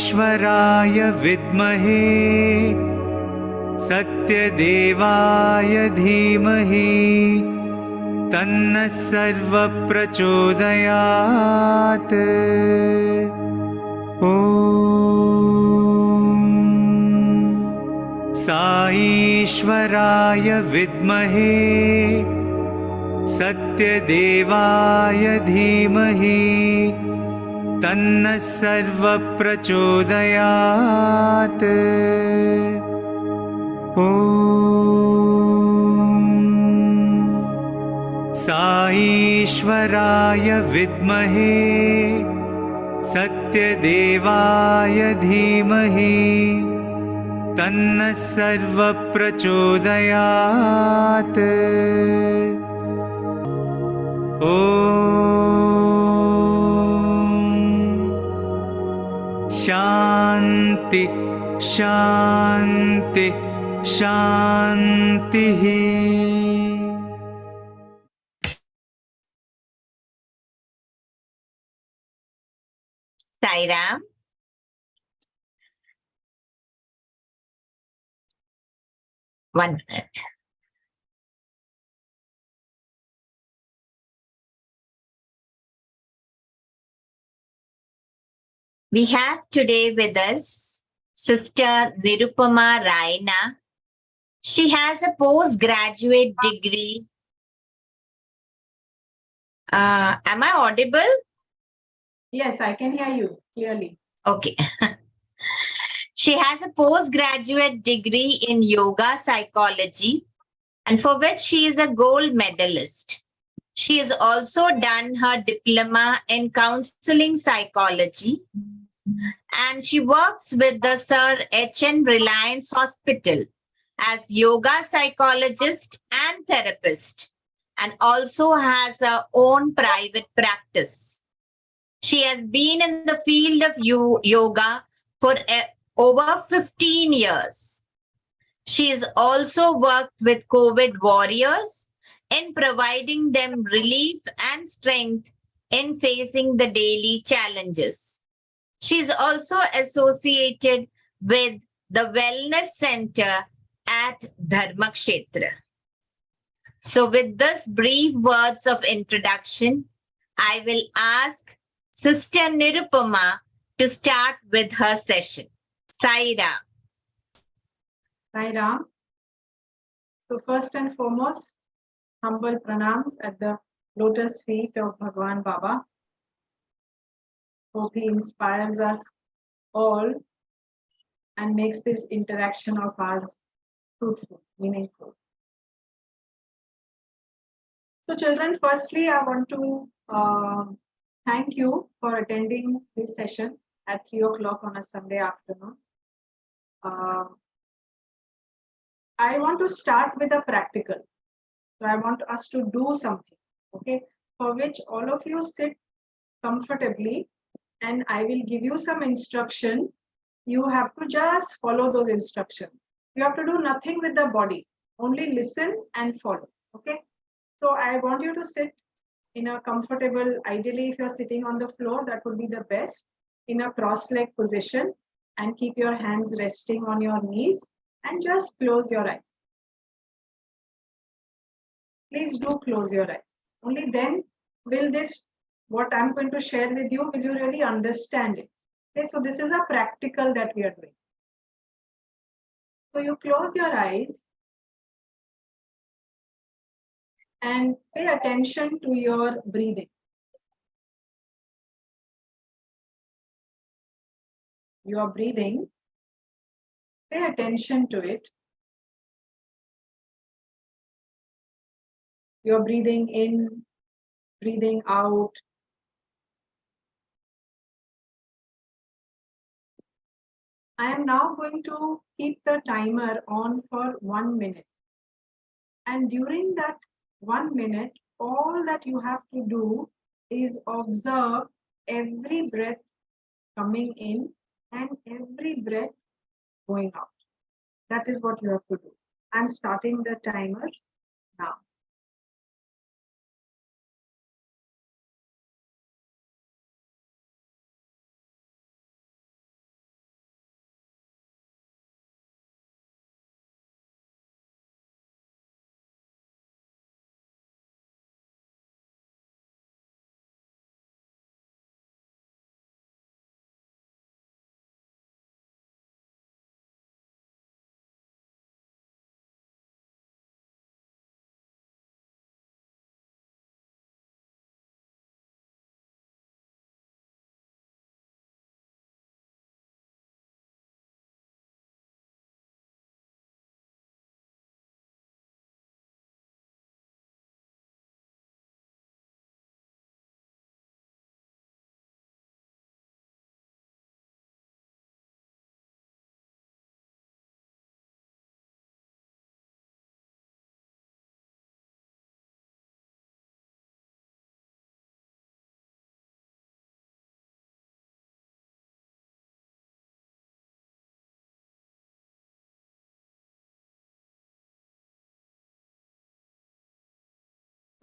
ईश्वराय विद्महे सत्यदेवाय धीमहि तन्नः सर्वः प्रचोदयात्। ॐ ईश्वराय विद्महे सत्यदेवाय धीमहि तन्नः सर्वः प्रचोदयात्। ॐ ईश्वराय विद्महे सत्यदेवाय धीमहि तन्नः सर्वः प्रचोदयात्। ॐ शान्ति शान्ति शान्तिः। Sairam. One minute. We have today with us Sister Nirupama Raina. She has a postgraduate degree. Am I audible? Yes, I can hear you clearly. Okay. She has a postgraduate degree in yoga psychology, and for which she is a gold medalist. She has also done her diploma in counseling psychology, and she works with the Sir H.N. Reliance Hospital as yoga psychologist and therapist, and also has her own private practice. She has been in the field of yoga for over 15 years. She has also worked with COVID warriors in providing them relief and strength in facing the daily challenges. She is also associated with the Wellness Center at Dharmakshetra. So with this brief words of introduction, I will ask Sister Nirupama to start with her session. Saira. Saira. So first and foremost, humble pranams at the lotus feet of Bhagwan Baba. Hope he inspires us all and makes this interaction of ours fruitful, meaningful. So children, firstly, I want to thank you for attending this session at 3 o'clock on a Sunday afternoon. I want to start with a practical. So I want us to do something, okay, for which all of you sit comfortably and I will give you some instruction. You have to just follow those instructions. You have to do nothing with the body, only listen and follow, okay? So I want you to sit in a comfortable, ideally if you're sitting on the floor, that would be the best, in a cross-leg position, and keep your hands resting on your knees and just close your eyes. Please do close your eyes. Only then will this, what I'm going to share with you, will you really understand it? Okay, so this is a practical that we are doing. So you close your eyes and pay attention to your breathing. You are breathing Pay attention to it. You're breathing in, breathing out. I am now going to keep the timer on for 1 minute. And during that 1 minute, all that you have to do is observe every breath coming in and every breath going out. That is what you have to do. I'm starting the timer now.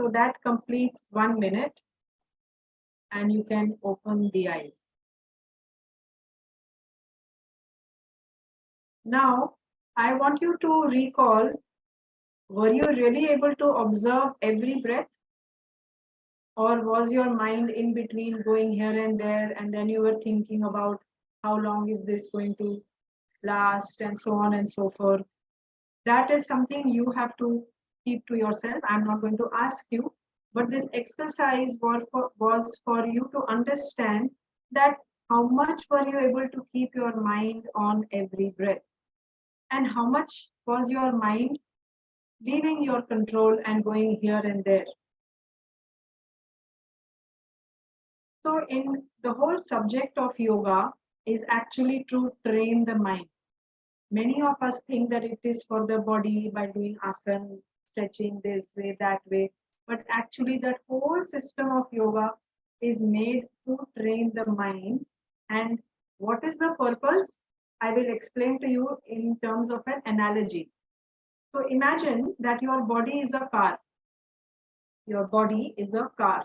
So that completes 1 minute and you can open the eyes. Now, I want you to recall, were you really able to observe every breath? Or was your mind in between going here and there, and then you were thinking about how long is this going to last and so on and so forth? That is something you have to keep to yourself. I'm not going to ask you, but this exercise was for you to understand that how much were you able to keep your mind on every breath, and how much was your mind leaving your control and going here and there. So in the whole subject of yoga is actually to train the mind. Many of us think that it is for the body by doing asana, stretching this way, that way. But actually that whole system of yoga is made to train the mind. And what is the purpose? I will explain to you in terms of an analogy. So imagine that your body is a car. Your body is a car.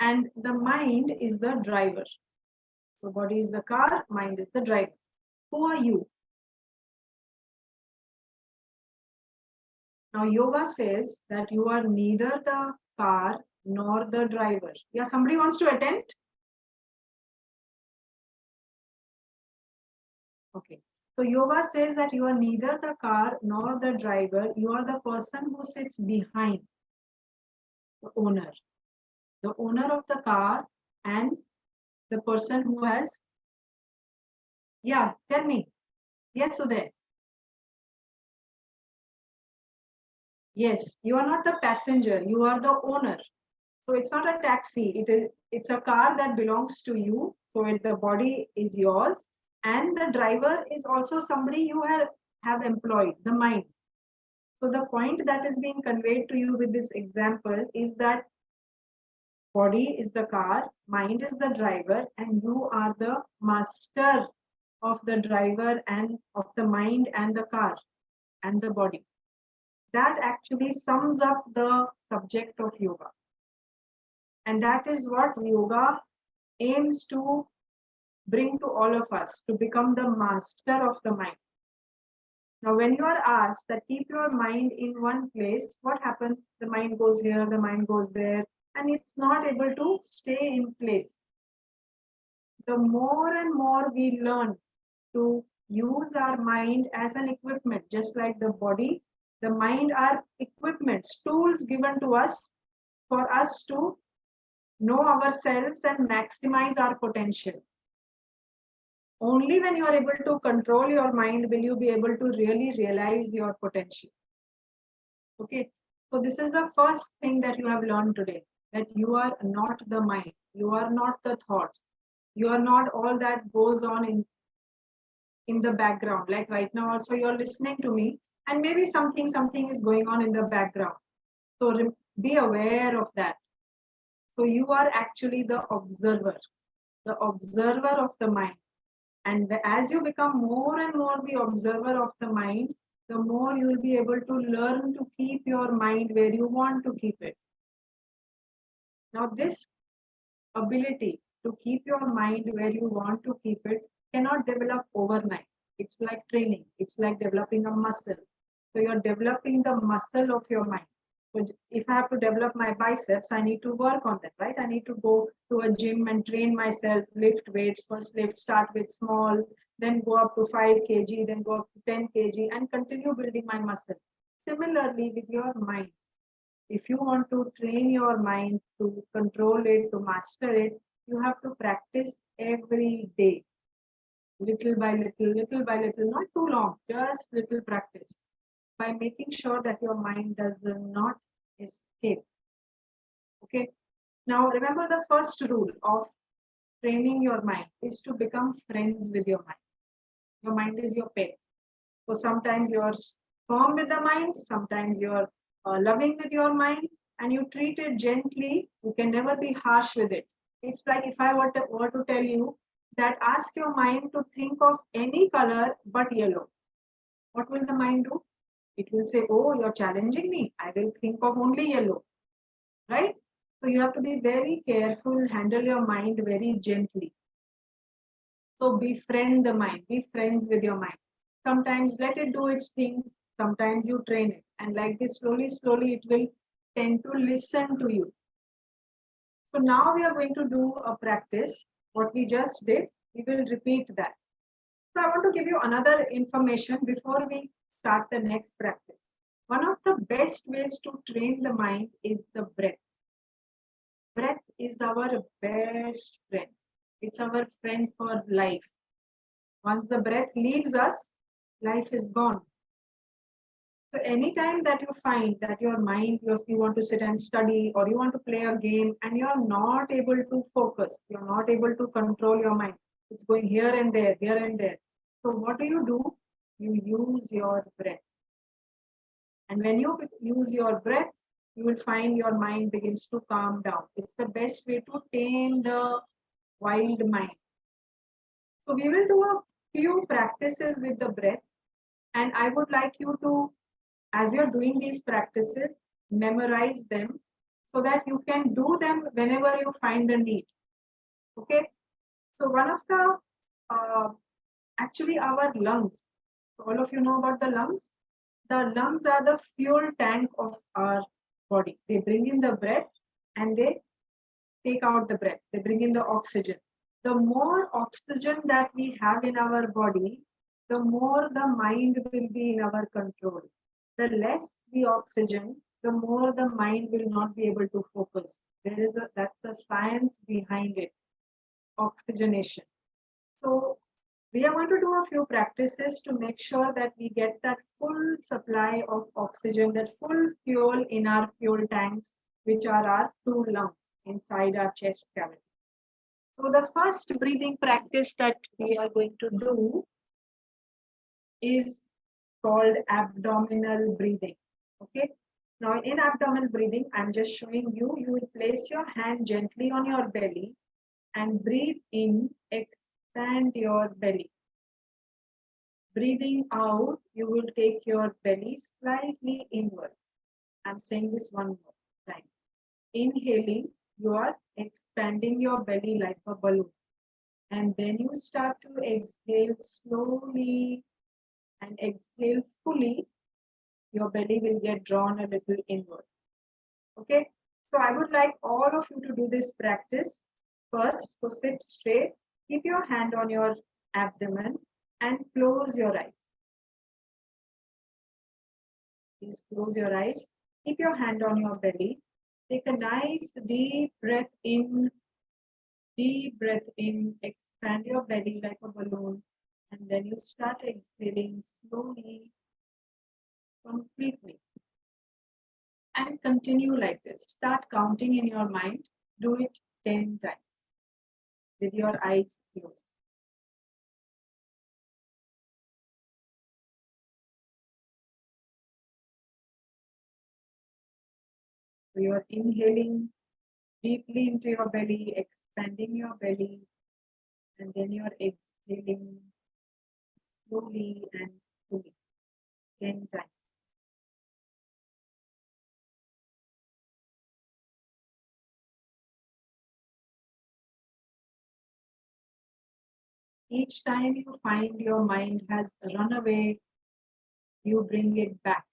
And the mind is the driver. So body is the car, mind is the driver. Who are you? Now yoga says that you are neither the car nor the driver. Yeah, somebody wants to attend? Okay. So yoga says that you are neither the car nor the driver. You are the person who sits behind the owner. The owner of the car and the person who has, yeah, tell me. Yes, Uday. Yes, you are not the passenger, you are the owner. So it's not a taxi, it's a car that belongs to you. So the body is yours, and the driver is also somebody you have employed, the mind. So the point that is being conveyed to you with this example is that body is the car, mind is the driver, and you are the master of the driver and of the mind and the car and the body. That actually sums up the subject of yoga. And that is what yoga aims to bring to all of us, to become the master of the mind. Now, when you are asked that keep your mind in one place, what happens? The mind goes here, the mind goes there, and it's not able to stay in place. The more and more we learn to use our mind as an equipment, just like the body, the mind are equipments, tools given to us for us to know ourselves and maximize our potential. Only when you are able to control your mind will you be able to really realize your potential. Okay, so this is the first thing that you have learned today, that you are not the mind, you are not the thoughts, you are not all that goes on in the background. Like right now also you're listening to me, and maybe something is going on in the background. So be aware of that. So you are actually the observer of the mind. And as you become more and more the observer of the mind, the more you will be able to learn to keep your mind where you want to keep it. Now, this ability to keep your mind where you want to keep it cannot develop overnight. It's like training, it's like developing a muscle. So, you're developing the muscle of your mind. So if I have to develop my biceps, I need to work on that, right? I need to go to a gym and train myself, lift weights. First start with small, then go up to 5 kg, then go up to 10 kg, and continue building my muscle. Similarly, with your mind, if you want to train your mind to control it, to master it, you have to practice every day, little by little, not too long, just little practice, by making sure that your mind does not escape. Okay. Now remember, the first rule of training your mind is to become friends with your mind. Your mind is your pet. So sometimes you're firm with the mind, sometimes you're loving with your mind, and you treat it gently. You can never be harsh with it. It's like if I were to tell you that ask your mind to think of any color but yellow. What will the mind do? It will say, oh, you're challenging me. I will think of only yellow, right? So you have to be very careful, handle your mind very gently. So befriend the mind, be friends with your mind. Sometimes let it do its things, sometimes you train it. And like this, slowly, it will tend to listen to you. So now we are going to do a practice. What we just did, we will repeat that. So I want to give you another information before we start the next practice. One of the best ways to train the mind is the breath. Breath is our best friend. It's our friend for life. Once the breath leaves us, life is gone. So anytime that you find that your mind, you want to sit and study, or you want to play a game and you're not able to focus, you're not able to control your mind. It's going here and there, here and there. So what do? You use your breath. And when you use your breath, you will find your mind begins to calm down. It's the best way to tame the wild mind. So we will do a few practices with the breath. And I would like you to, as you're doing these practices, memorize them so that you can do them whenever you find the need. Okay. So one of the, actually our lungs, all of you know about the lungs. The lungs are the fuel tank of our body. They bring in the breath and they take out the breath. They bring in the oxygen. The more oxygen that we have in our body, the more the mind will be in our control. The less the oxygen, the more the mind will not be able to focus. That's the science behind it, oxygenation. So we are going to do a few practices to make sure that we get that full supply of oxygen, that full fuel in our fuel tanks, which are our two lungs inside our chest cavity. So the first breathing practice that we are going to do is called abdominal breathing. Okay. Now in abdominal breathing, I'm just showing you, you will place your hand gently on your belly and breathe in, expand your belly. Breathing out, you will take your belly slightly inward. I'm saying this one more time. Inhaling, you are expanding your belly like a balloon. And then you start to exhale slowly and exhale fully. Your belly will get drawn a little inward. Okay. So I would like all of you to do this practice first. So sit straight, keep your hand on your abdomen and close your eyes. Please close your eyes. Keep your hand on your belly. Take a nice deep breath in, expand expand your belly like a balloon, and then you start exhaling slowly, completely. And continue like this. Start counting in your mind. Do it 10 times with your eyes closed. So you're inhaling deeply into your belly, expanding your belly, and then you're exhaling slowly and fully 10 times. Each time you find your mind has run away, you bring it back.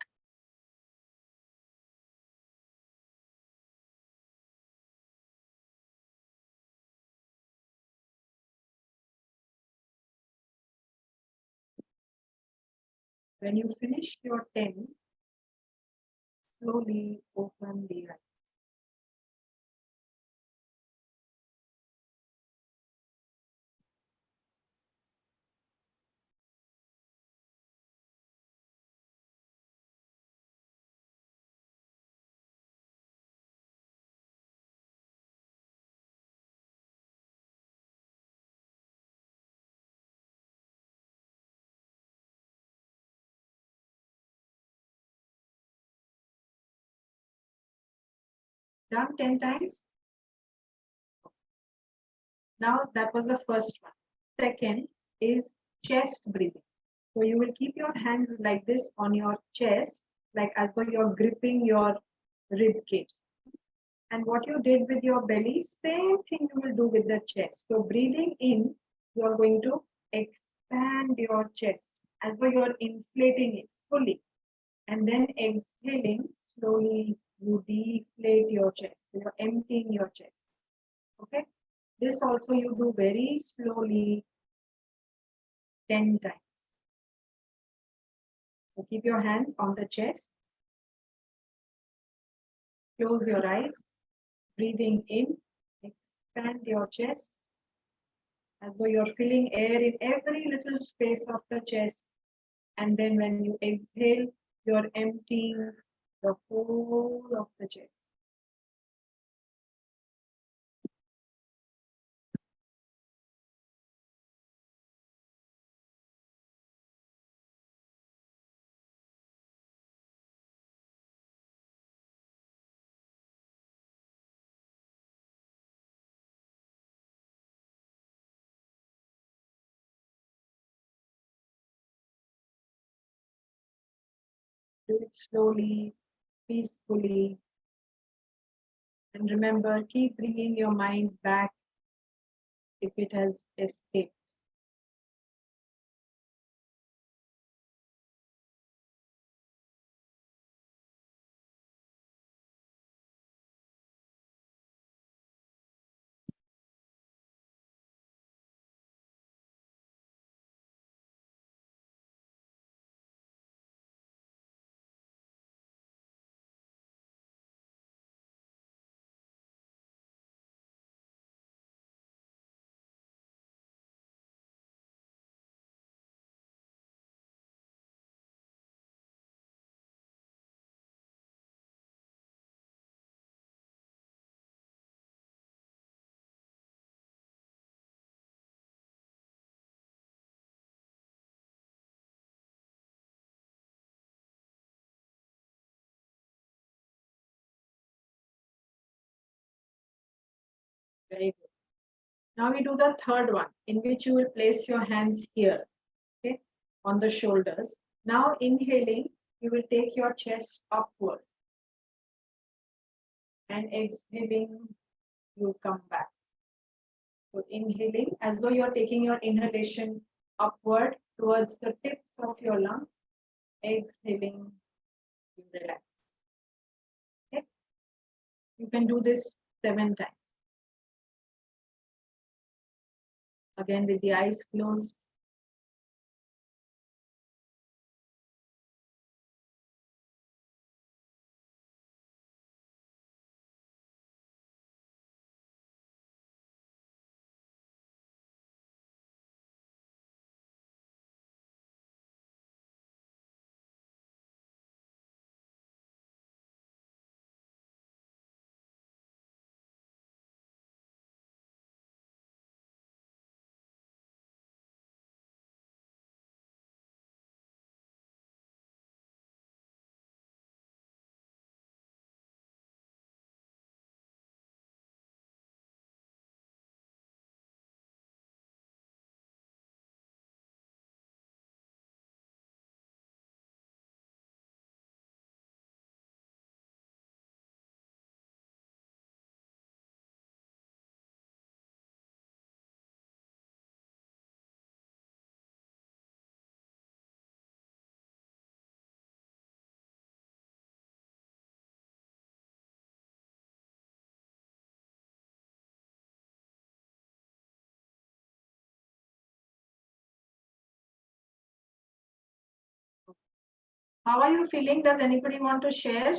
When you finish your 10, slowly open the eyes. Done 10 times? Now that was the first one. Second is chest breathing. So you will keep your hands like this on your chest, like as though you're gripping your rib cage. And what you did with your belly, same thing you will do with the chest. So breathing in, you are going to expand your chest as though you're inflating it fully. And then exhaling, slowly you deflate your chest. So you're emptying your chest. Okay. This also you do very slowly 10 times. So keep your hands on the chest. Close your eyes. Breathing in, expand your chest as though you're filling air in every little space of the chest. And then when you exhale, you're emptying the whole of the chest. Do it slowly, peacefully. And remember, keep bringing your mind back if it has escaped. Very good. Now we do the third one, in which you will place your hands here, okay, on the shoulders. Now inhaling, you will take your chest upward. And exhaling, you come back. So inhaling, as though you're taking your inhalation upward towards the tips of your lungs. Exhaling, you relax. Okay? You can do this 7 times. Again, with the eyes closed. How are you feeling? Does anybody want to share?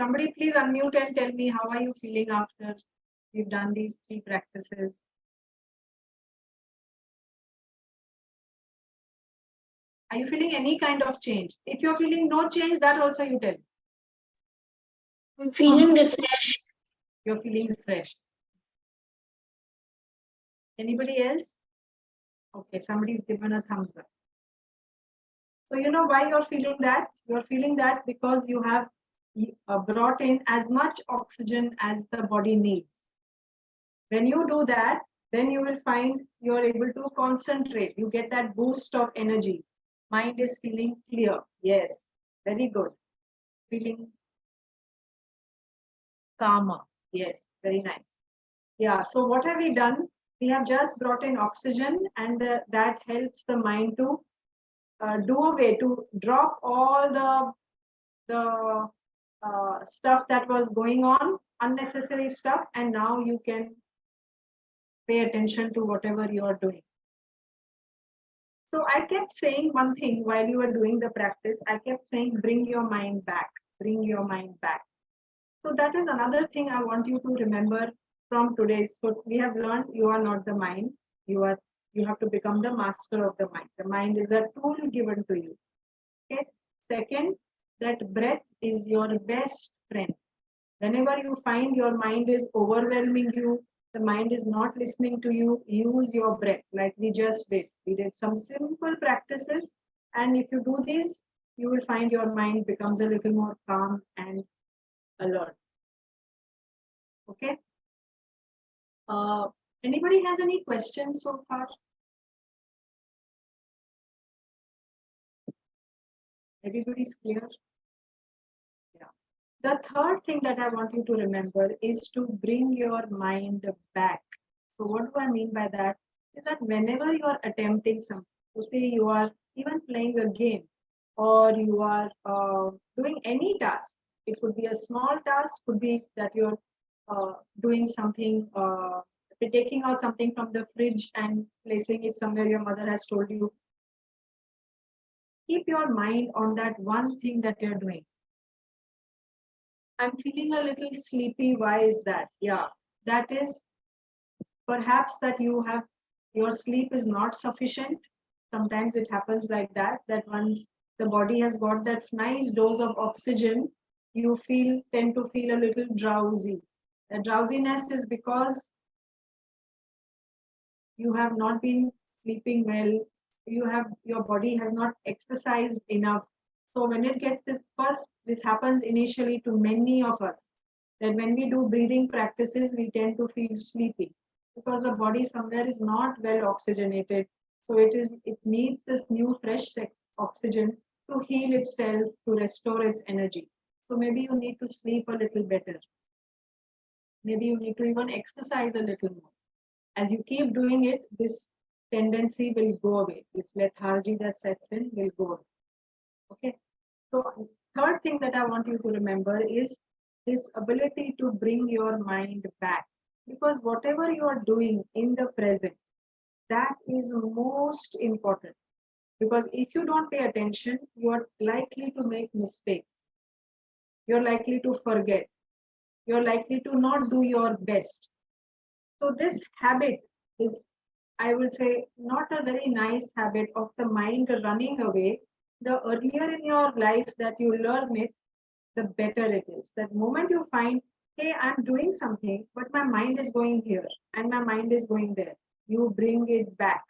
Somebody please unmute and tell me how are you feeling after you've done these 3 practices? Are you feeling any kind of change? If you're feeling no change, that also you tell. I'm feeling refreshed. You're feeling refreshed. Anybody else? Okay, somebody's given a thumbs up. So you know why you're feeling that? You're feeling that because you have brought in as much oxygen as the body needs. When you do that, then you will find you're able to concentrate. You get that boost of energy. Mind is feeling clear. Yes, very good. Feeling calmer. Yes, very nice. Yeah, so what have we done? We have just brought in oxygen, and that helps the mind to do away, to drop all the stuff that was going on, unnecessary stuff, and now you can pay attention to whatever you are doing. So I kept saying one thing while you were doing the practice. I kept saying, bring your mind back, bring your mind back. So that is another thing I want you to remember from today. So we have learned you are not the mind. You have to become the master of the mind. The mind is a tool given to you. Okay. Second, that breath is your best friend. Whenever you find your mind is overwhelming you, the mind is not listening to you, use your breath like we just did. We did some simple practices, and if you do these, you will find your mind becomes a little more calm and alert. Okay. Anybody has any questions so far? Everybody's clear? Yeah. The third thing that I want you to remember is to bring your mind back. So what do I mean by that? Is that whenever you are attempting something, so say you are even playing a game, or you are doing any task. It could be a small task, could be that you're doing something, taking out something from the fridge and placing it somewhere your mother has told you. Keep your mind on that one thing that you're doing. I'm feeling a little sleepy. Why is that? Yeah, that is perhaps that your sleep is not sufficient. Sometimes it happens like that, that once the body has got that nice dose of oxygen, you tend to feel a little drowsy. The drowsiness is because you have not been sleeping well. Your body has not exercised enough. So when it gets this happens initially to many of us, that when we do breathing practices, we tend to feel sleepy because the body somewhere is not well oxygenated. So it needs this new fresh oxygen to heal itself, to restore its energy. So maybe you need to sleep a little better. Maybe you need to even exercise a little more. As you keep doing it, this tendency will go away. This lethargy that sets in will go away. Okay. So third thing that I want you to remember is this ability to bring your mind back. Because whatever you are doing in the present, that is most important. Because if you don't pay attention, you are likely to make mistakes. You're likely to forget. You're likely to not do your best. So this habit is, I will say, not a very nice habit of the mind running away. The earlier in your life that you learn it, the better it is. That moment you find, hey, I'm doing something, but my mind is going here and my mind is going there, you bring it back.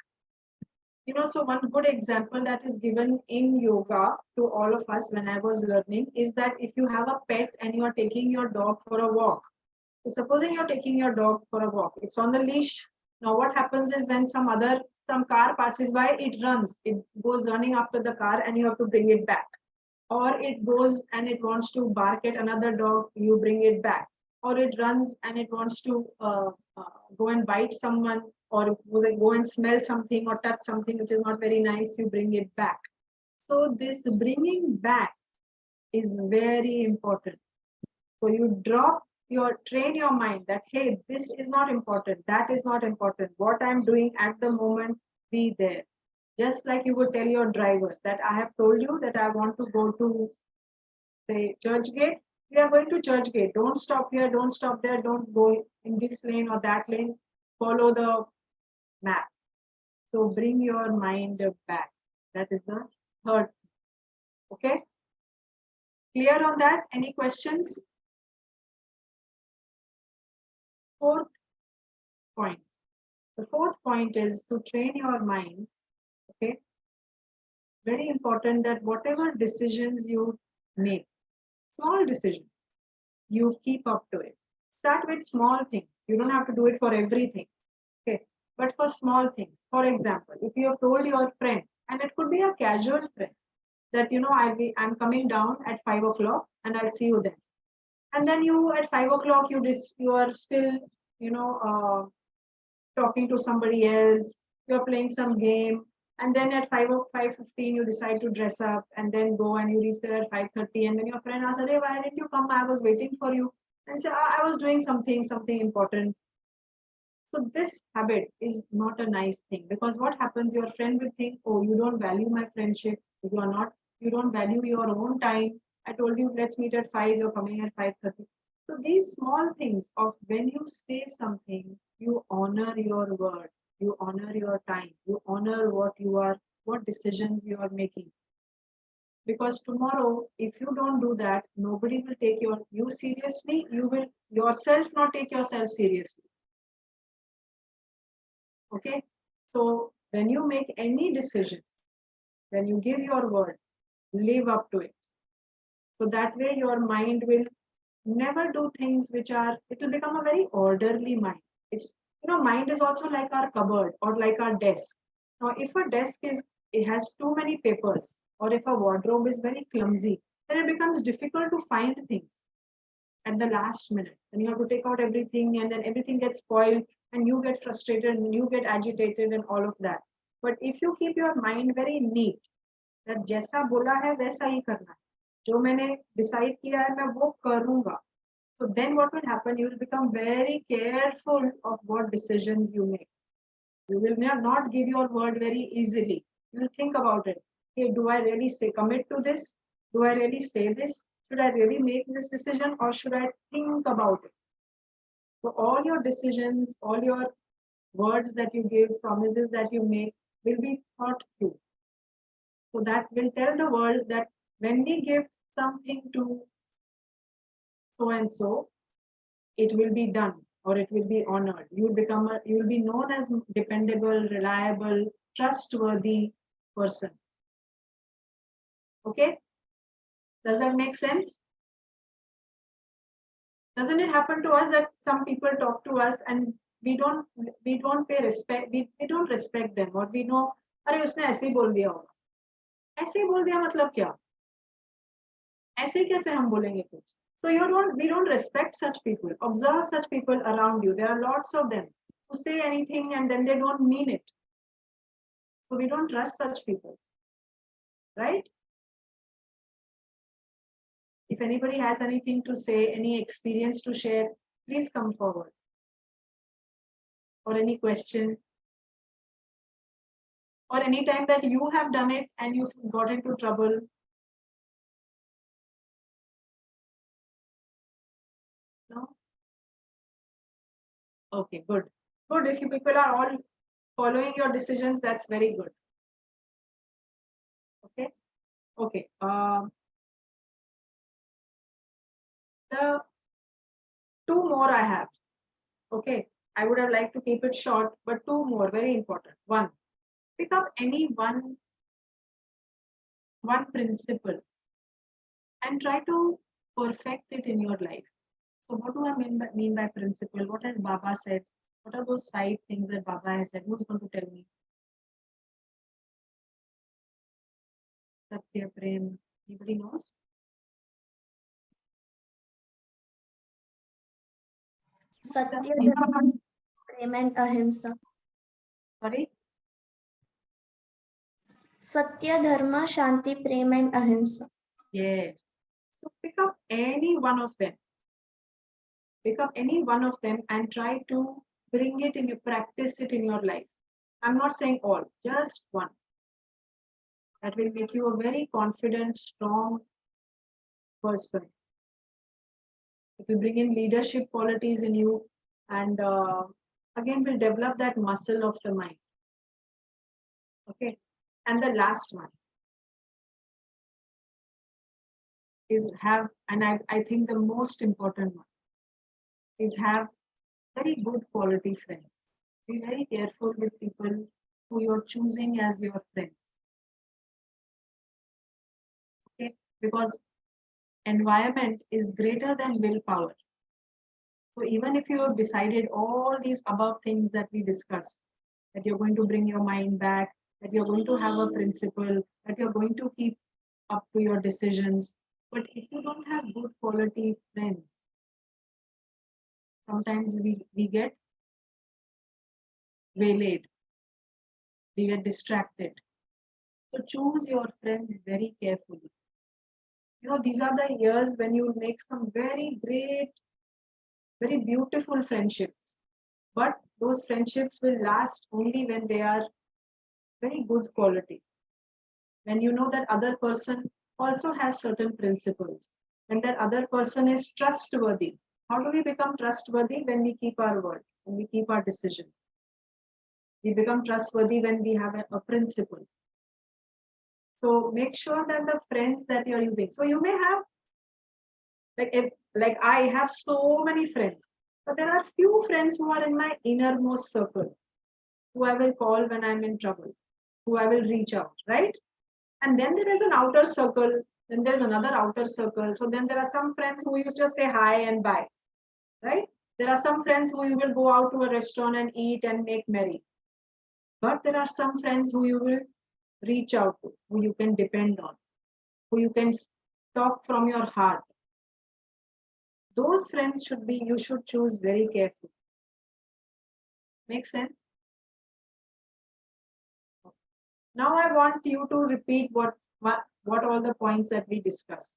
So one good example that is given in yoga to all of us when I was learning is that if you have a pet and you are taking your dog for a walk, so supposing you're taking your dog for a walk, it's on the leash. Now what happens is when some car passes by, it goes running after the car and you have to bring it back. Or it goes and it wants to bark at another dog, you bring it back. Or it runs and it wants to go and bite someone, or go and smell something or touch something which is not very nice, you bring it back. So this bringing back is very important. So you train your mind that, hey, this is not important, that is not important. What I'm doing at the moment, be there. Just like you would tell your driver that I have told you that I want to go to, say, church gate. We are going to church gate. Don't stop here. Don't stop there. Don't go in this lane or that lane. Follow the map. So bring your mind back. That is the third. Okay. Clear on that? Any questions? Fourth point. The fourth point is to train your mind. Okay. Very important that whatever decisions you make, small decisions, you keep up to it. Start with small things. You don't have to do it for everything. Okay. But for small things. For example, if you have told your friend, and it could be a casual friend, that I'm coming down at 5 o'clock and I'll see you then. And then you at 5 o'clock you are still talking to somebody else, you're playing some game, and then at 5:15 you decide to dress up and then go and you reach there at 5:30, and then your friend asks, "Hey, why didn't you come? I was waiting for you." And say, I was doing something important. So this habit is not a nice thing, because what happens, your friend will think, oh, you don't value my friendship, you don't value your own time. I told you let's meet at 5, you're coming at 5:30. So these small things of when you say something, you honor your word, you honor your time, you honor what decisions you are making. Because tomorrow, if you don't do that, nobody will take you seriously. You will yourself not take yourself seriously. Okay. So when you make any decision, when you give your word, live up to it. So that way your mind will never do things it will become a very orderly mind. Mind is also like our cupboard or like our desk. Now, if a desk it has too many papers, or if a wardrobe is very clumsy, then it becomes difficult to find things at the last minute. And you have to take out everything, and then everything gets spoiled, and you get frustrated and you get agitated and all of that. But if you keep your mind very neat, that जैसा बोला है वैसा ही करना है, जो मैंने decide किया है मैं वो करूँगा. So then what will happen? You will become very careful of what decisions you make. You will not give your word very easily. You will think about it. Okay, do I really commit to this? Do I really say this? Should I really make this decision, or should I think about it? So all your decisions, all your words that you give, promises that you make will be thought through. So that will tell the world that when we give something to so and so, it will be done or it will be honored. You will be known as dependable, reliable, trustworthy person. Okay? Does that make sense? Doesn't it happen to us that some people talk to us and we don't pay respect, we don't respect them, or we know, अरे उसने ऐसे ही बोल दिया होगा. ऐसे ही बोल दिया मतलब क्या? ऐसे कैसे हम बोलेंगे कुछ? So we don't respect such people. Observe such people around you. There are lots of them who say anything and then they don't mean it. So we don't trust such people, right? If anybody has anything to say, any experience to share, please come forward. Or any question. Or any time that you have done it and you got into trouble. No? Okay, good. Good. If you people are all following your decisions, that's very good. Okay. Okay. The two more I have. Okay. I would have liked to keep it short, but two more, very important. One, pick up any one principle and try to perfect it in your life. So what do I mean by principle? What has Baba said? What are those 5 things that Baba has said? Who's going to tell me? Satya, Prem. Anybody knows? Satya, Dharma, Prem and Ahimsa. Sorry? Satya, Dharma, Shanti, Prem and Ahimsa. Yes. So pick up any one of them. Pick up any one of them and try to practice it in your life. I'm not saying all, just one. That will make you a very confident, strong person. If you bring in leadership qualities in you, and again, will develop that muscle of the mind. Okay. And the last one is have, and I think the most important one is have very good quality friends. Be very careful with people who you're choosing as your friends. Okay, because environment is greater than willpower. So even if you have decided all these above things that we discussed, that you're going to bring your mind back, that you're going to have a principle, that you're going to keep up to your decisions, but if you don't have good quality friends, sometimes we get waylaid, we get distracted. So choose your friends very carefully. You know, these are the years when you make some very great, very beautiful friendships. But those friendships will last only when they are very good quality. When you know that other person also has certain principles, and that other person is trustworthy. How do we become trustworthy? When we keep our word, when we keep our decision. We become trustworthy when we have a principle. So make sure that the friends that you're using. So you may have, like I have so many friends, but there are few friends who are in my innermost circle, who I will call when I'm in trouble, who I will reach out, right? And then there is an outer circle, then there's another outer circle. So then there are some friends who you just say hi and bye, right? There are some friends who you will go out to a restaurant and eat and make merry. But there are some friends who you will reach out to, who you can depend on, who you can talk from your heart. Those friends should be, you should choose very carefully. Make sense? Now I want you to repeat what all the points that we discussed.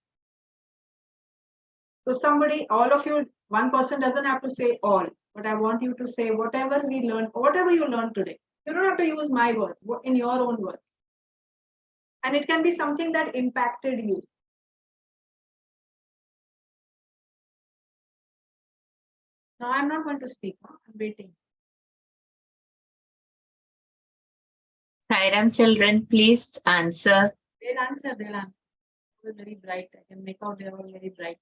So somebody, all of you, one person doesn't have to say all, but I want you to say whatever we learned, whatever you learned today. You don't have to use my words, in your own words. And it can be something that impacted you. Now I'm not going to speak. I'm waiting. Sairam children, please answer. They'll answer. They were very bright. I can make out they were very bright.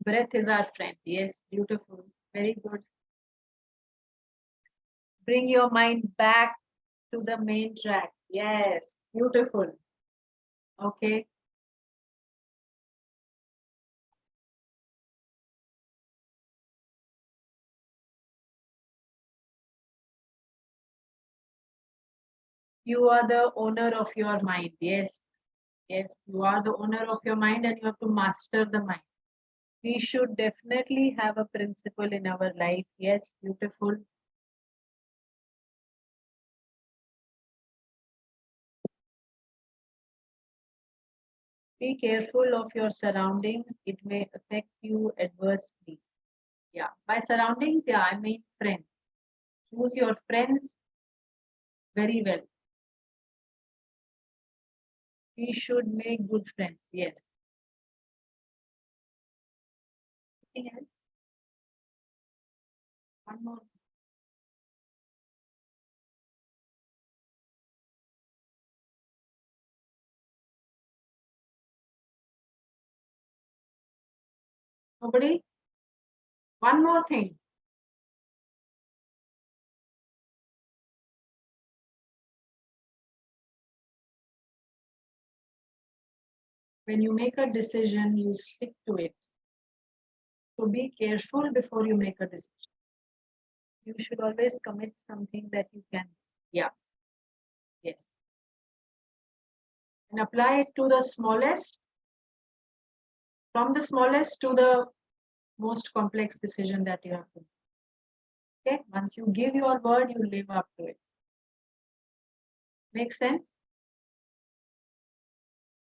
Breath is our friend. Yes, beautiful. Very good. Bring your mind back to the main track. Yes, beautiful. Okay. You are the owner of your mind. Yes. Yes, you are the owner of your mind and you have to master the mind. We should definitely have a principle in our life. Yes, beautiful. Be careful of your surroundings. It may affect you adversely. Yeah, by surroundings, yeah, I mean friends. Choose your friends very well. We should make good friends. Yes. Anything else? One more. Nobody? One more thing. When you make a decision, you stick to it. So be careful before you make a decision. You should always commit something that you can. Yeah. Yes. And apply it to the smallest, from the smallest to the most complex decision that you have to make. Okay. Once you give your word, you live up to it. Make sense?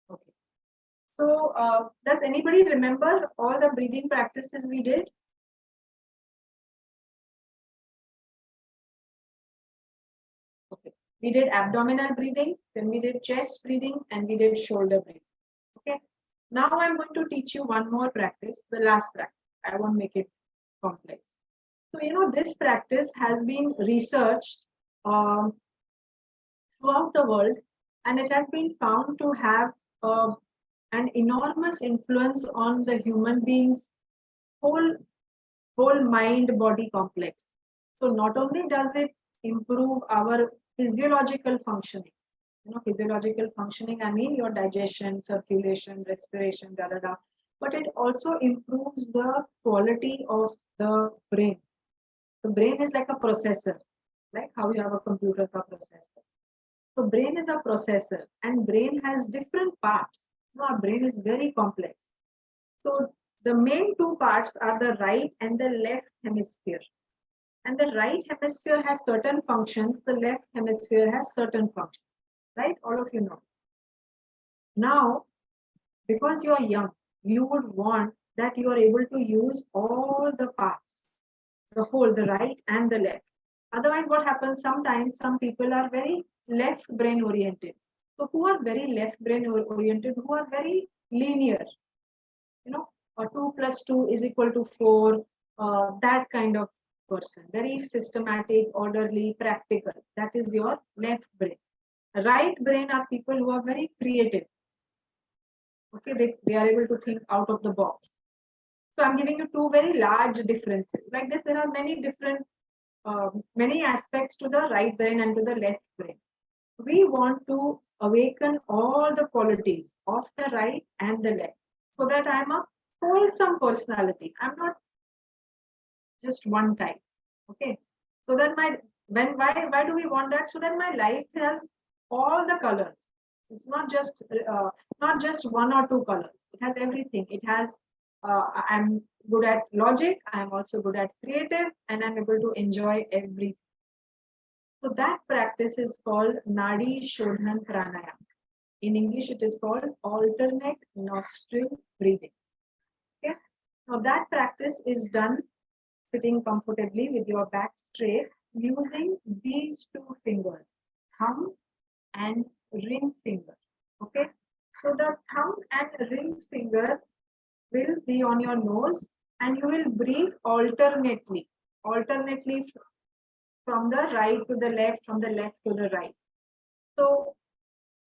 Okay. So, does anybody remember all the breathing practices we did? We did abdominal breathing, then we did chest breathing, and we did shoulder breathing. Okay. Now I'm going to teach you one more practice, the last practice. I won't make it complex. So, this practice has been researched throughout the world, and it has been found to have an enormous influence on the human being's whole whole mind body complex. So not only does it improve our physiological functioning, physiological functioning, I mean your digestion, circulation, respiration, da da da, but it also improves the quality of the brain. The brain is like a processor, like how you have a computer ka processor. So brain is a processor, and brain has different parts. So our brain is very complex. So the main two parts are the right and the left hemisphere. And the right hemisphere has certain functions, the left hemisphere has certain functions, right? All of you know. Now, because you are young, you would want that you are able to use all the parts, the whole, the right and the left. Otherwise, what happens sometimes, some people are very left brain oriented. So who are very left brain oriented, who are very linear, or 2 plus 2 is equal to 4, that kind of person, very systematic, orderly, practical. That is your left brain. Right brain are people who are very creative. Okay, they are able to think out of the box. So I'm giving you two very large differences. Like this, there are many different, many aspects to the right brain and to the left brain. We want to awaken all the qualities of the right and the left so that I'm a wholesome personality. I'm not just one type. Okay. So that why do we want that? So that my life has all the colors. It's not just one or two colors. It has everything. It has I'm good at logic, I'm also good at creative, and I'm able to enjoy everything. So that practice is called Nadi Shodhan Pranayama. In English, it is called alternate nostril breathing. Okay. Now that practice is done sitting comfortably with your back straight using these two fingers, thumb and ring finger. Okay. So the thumb and ring finger will be on your nose, and you will breathe alternately from the right to the left, from the left to the right. So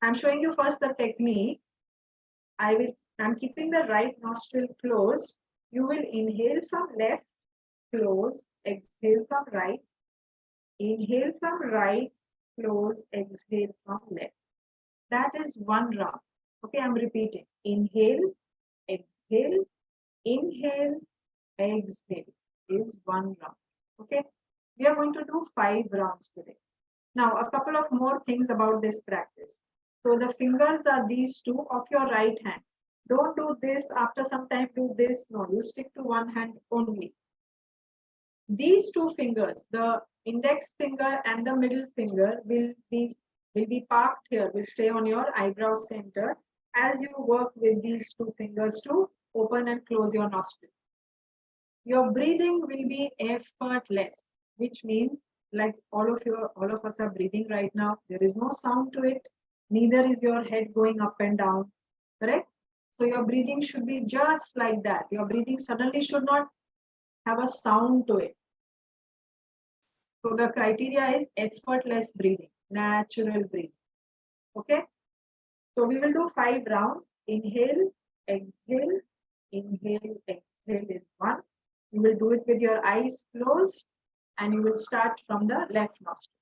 I'm showing you first the technique. I'm keeping the right nostril closed. You will inhale from left, close, exhale from right, inhale from right, close, exhale from left. That is one round. Okay, I'm repeating. Inhale, exhale, inhale, exhale is one round. Okay, we are going to do 5 rounds today. Now, a couple of more things about this practice. So the fingers are these two of your right hand. Don't do this, after some time do this. No, you stick to one hand only. These two fingers, the index finger and the middle finger, will be parked here, will stay on your eyebrow center as you work with these two fingers to open and close your nostril. Your breathing will be effortless, which means like all of us are breathing right now. There is no sound to it. Neither is your head going up and down. Correct? So your breathing should be just like that. Your breathing suddenly should not have a sound to it. So the criteria is effortless breathing, natural breathing. Okay? So we will do 5 rounds. Inhale, exhale, inhale, exhale is 1. You will do it with your eyes closed, and you will start from the left nostril.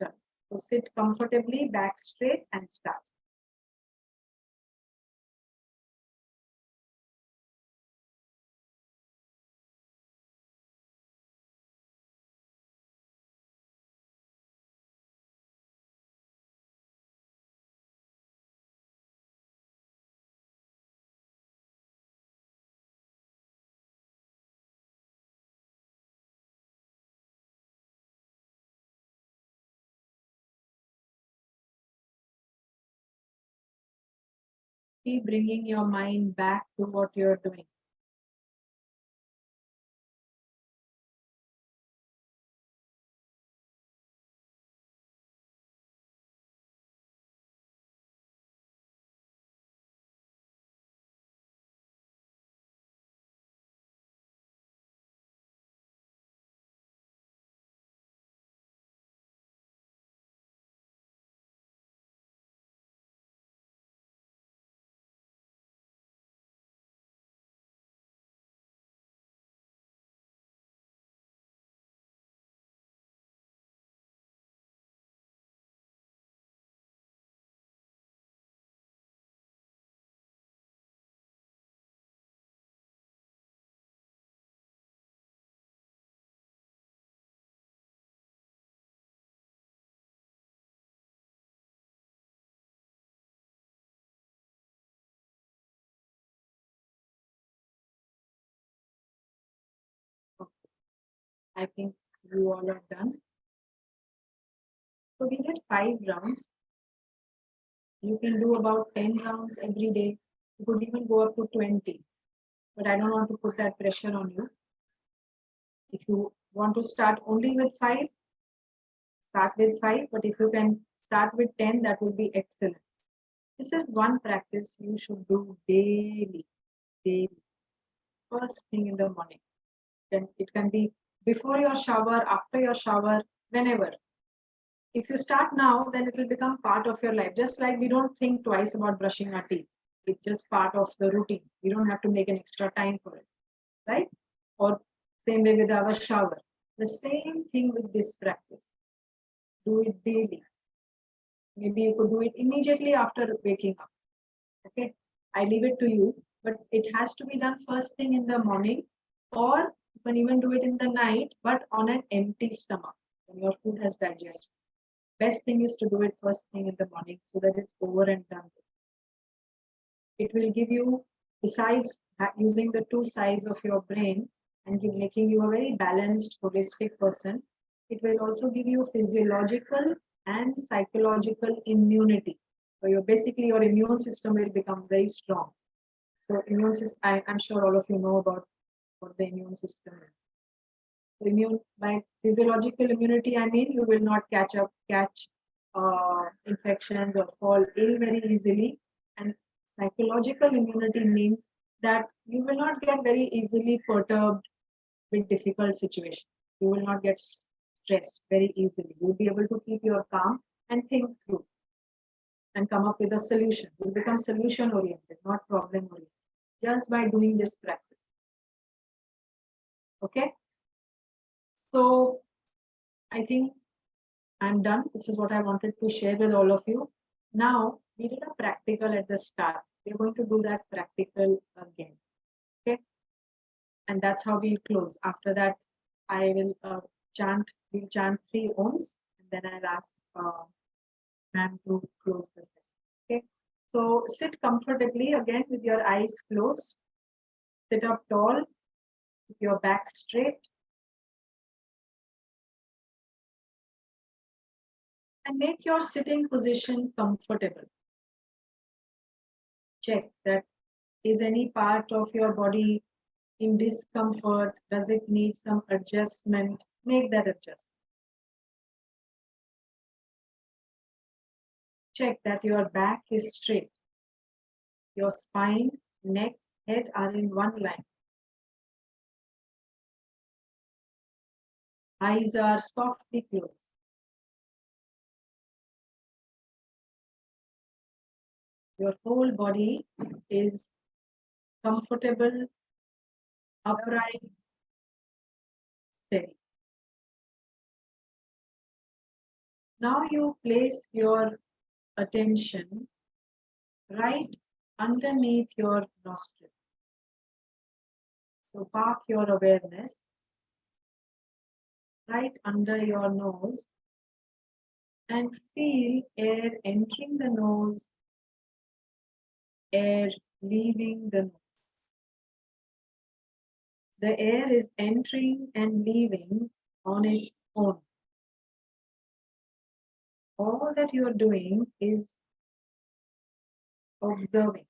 Done. So sit comfortably, back straight, and start. Keep bringing your mind back to what you're doing. I think you all are done. So we did 5 rounds. You can do about 10 rounds every day. You could even go up to 20. But I don't want to put that pressure on you. If you want to start only with 5, start with 5. But if you can start with 10, that would be excellent. This is one practice you should do daily, first thing in the morning. Then it can be before your shower, after your shower, whenever. If you start now, then it will become part of your life. Just like we don't think twice about brushing our teeth. It's just part of the routine. We don't have to make an extra time for it, right? Or same way with our shower. The same thing with this practice. Do it daily. Maybe you could do it immediately after waking up. Okay, I leave it to you, but it has to be done first thing in the morning, or you can even do it in the night, but on an empty stomach when your food has digested. Best thing is to do it first thing in the morning so that it's over and done with. It will give you, besides using the two sides of your brain and making you a very balanced, holistic person, it will also give you physiological and psychological immunity. So basically your immune system will become very strong. So immune system, I'm sure all of you know about what the immune system is. So by physiological immunity, I mean you will not catch infections or fall ill very easily. And psychological immunity means that you will not get very easily perturbed with difficult situations. You will not get stressed very easily. You will be able to keep your calm and think through and come up with a solution. You will become solution oriented, not problem oriented, just by doing this practice. Okay. So I think I'm done. This is what I wanted to share with all of you. Now, we did a practical at the start. We're going to do that practical again. Okay. And that's how we'll close. After that, I will we'll chant 3 ohms, and then I'll ask ma'am to close the session. Okay. So sit comfortably again with your eyes closed. Sit up tall, with your back straight. And make your sitting position comfortable. Check that is any part of your body in discomfort. Does it need some adjustment? Make that adjustment. Check that your back is straight. Your spine, neck, head are in one line. Eyes are softly closed. Your whole body is comfortable, upright, steady. Now you place your attention right underneath your nostril. So park your awareness right under your nose and feel air entering the nose, air leaving the nose. The air is entering and leaving on its own. All that you are doing is observing.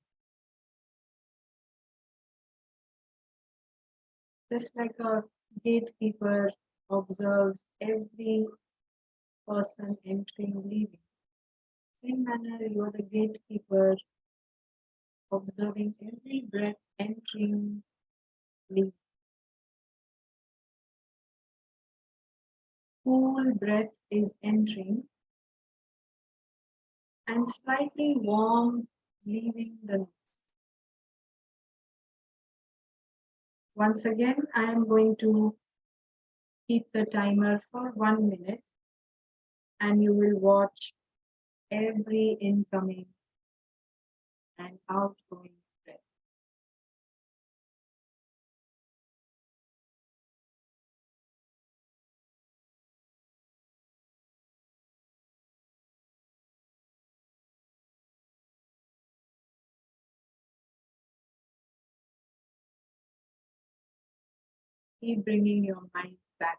Just like a gatekeeper observes every person entering, leaving. Same manner, you are the gatekeeper observing every breath entering, leaving. Cool breath is entering and slightly warm leaving the nose. Once again, I am going to keep the timer for 1 minute and you will watch every incoming and outgoing breath. Keep bringing your mind back.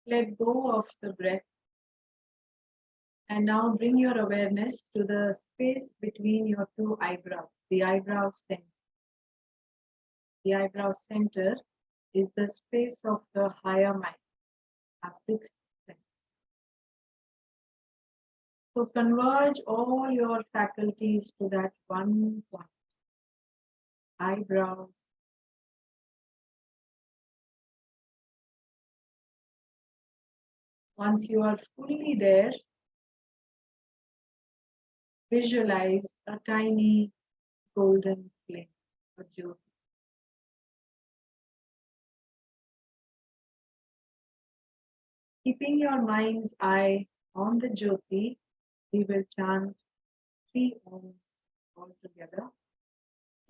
Let go of the breath. And now bring your awareness to the space between your two eyebrows, the eyebrow center. The eyebrow center is the space of the higher mind, our sixth sense. So converge all your faculties to that one point. Eyebrows. Once you are fully there, visualize a tiny golden flame or jewel. Keeping your mind's eye on the Jyoti, we will chant 3 Oms all together.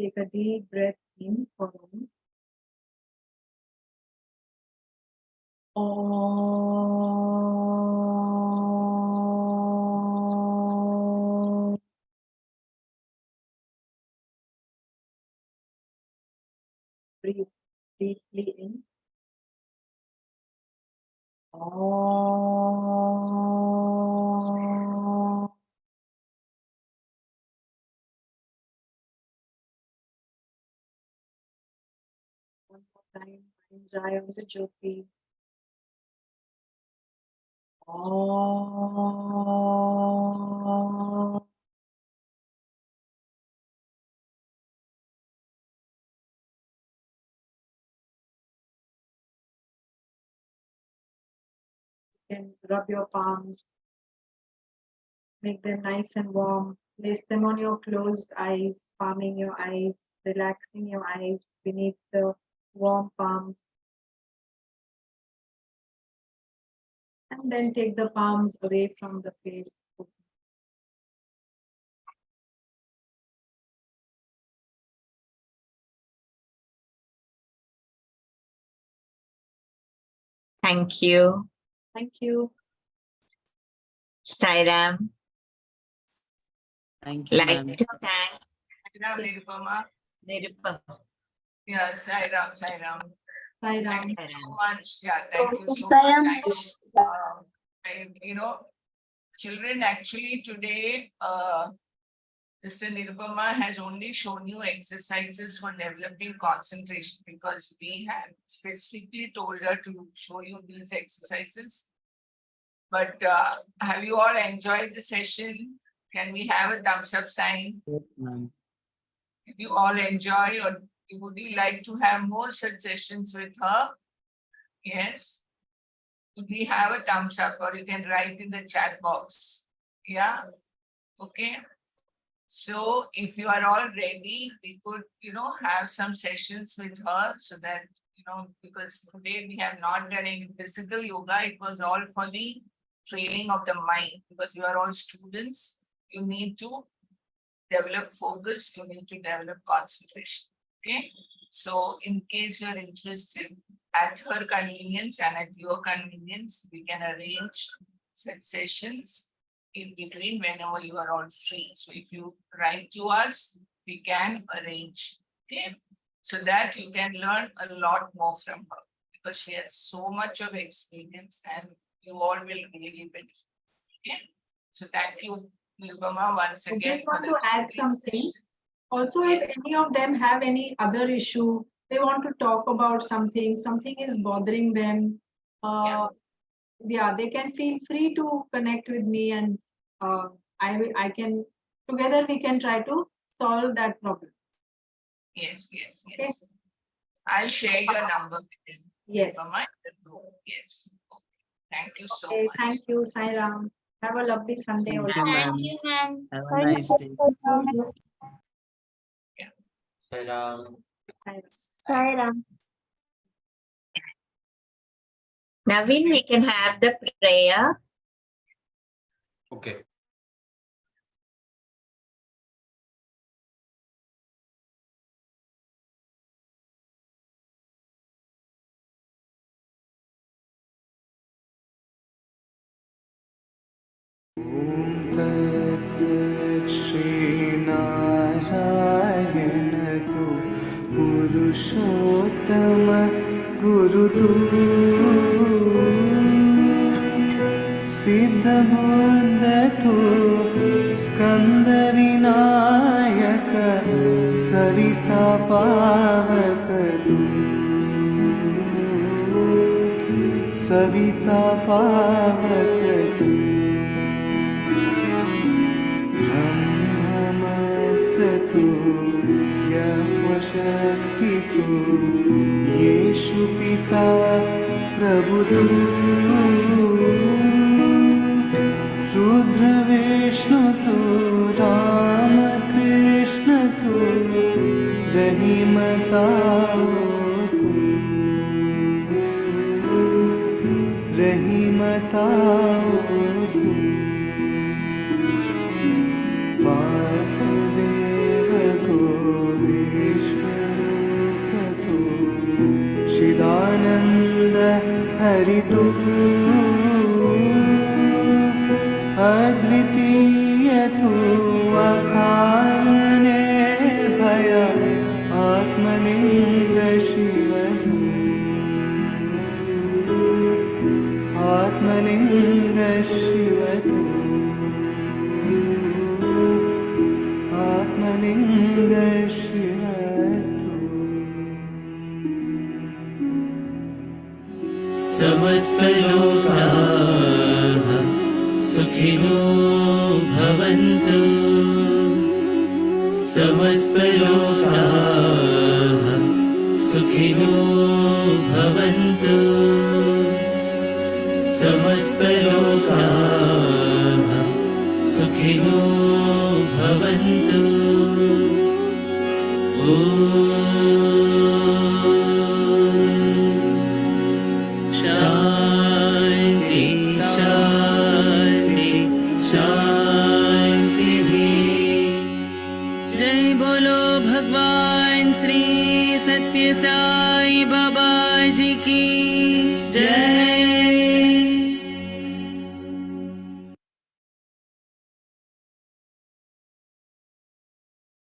Take a deep breath in for Om. Om. Breathe deeply in. Om. One more time, mind's eye on the Jyoti. Om. You can rub your palms, make them nice and warm. Place them on your closed eyes, palming your eyes, relaxing your eyes beneath the warm palms. And then take the palms away from the face. Thank you. Thank you. Sairam. Thank you, Like ma'am. to thank Nirupama. Nirupama. Yeah, Sairam. Bye, Thank Ram. you so much. Yeah, thank you so Sairam. much. Children actually today, Mr. Nirupama has only shown you exercises for developing concentration because we had specifically told her to show you these exercises. But have you all enjoyed the session? Can we have a thumbs up sign? Yes, ma'am. If you all enjoy, or would you like to have more such sessions with her? Yes. Could we have a thumbs up, or you can write in the chat box? Yeah. Okay. So if you are all ready, we could, have some sessions with her so that, because today we have not done any physical yoga. It was all for the training of the mind, because you are all students. You need to develop focus, you need to develop concentration. Okay. So in case you are interested, at her convenience and at your convenience, we can arrange such sessions in between whenever you are all free. So if you write to us, we can arrange. Okay. So that you can learn a lot more from her, because she has so much of experience and you all will really benefit. Okay. So thank you, Nirupama, once I again. just want to add something. Also, Yeah. if any of them have any other issue, they want to talk about something is bothering them, they can feel free to connect with me, and I can, together we can try to solve that problem. Yes. I'll share your number with him. Yes. Nirupama. Yes. Okay. Thank you so Okay, much. thank you, Sairam. Have a lovely Sunday. Thank also. you, ma'am. Thank you, ma'am. Have a nice day. Thank you. Sai Ram. Naveen, we can have the prayer. Okay. Shrinarayan तु पुरुषोत्तम गुरु तु सिद्धबुद्ध तु स्कन्दविनायक सविता पावक तु सविता पावक तु ब्रह्ममस्तु यज्ञशक्ति तु येषु पिता प्रभु तु रुद्रविष्णु तु रामकृष्ण तु रहीमताओ तु रहीमताओ तु वासुदेव को विश्वरूप तु चिदानन्द हरि तु अद्वितीय तु अकाल निर्भय आत्मलिंग शिव तु आत्मलिंग शिव तु आत्मलिंग शिव तु समस्तलोकाः सुखिनो भवन्तु समस्तलोकाः सुखिनो भवन्तु समस्तलोकाः सुखिनो भवन्तु ॐ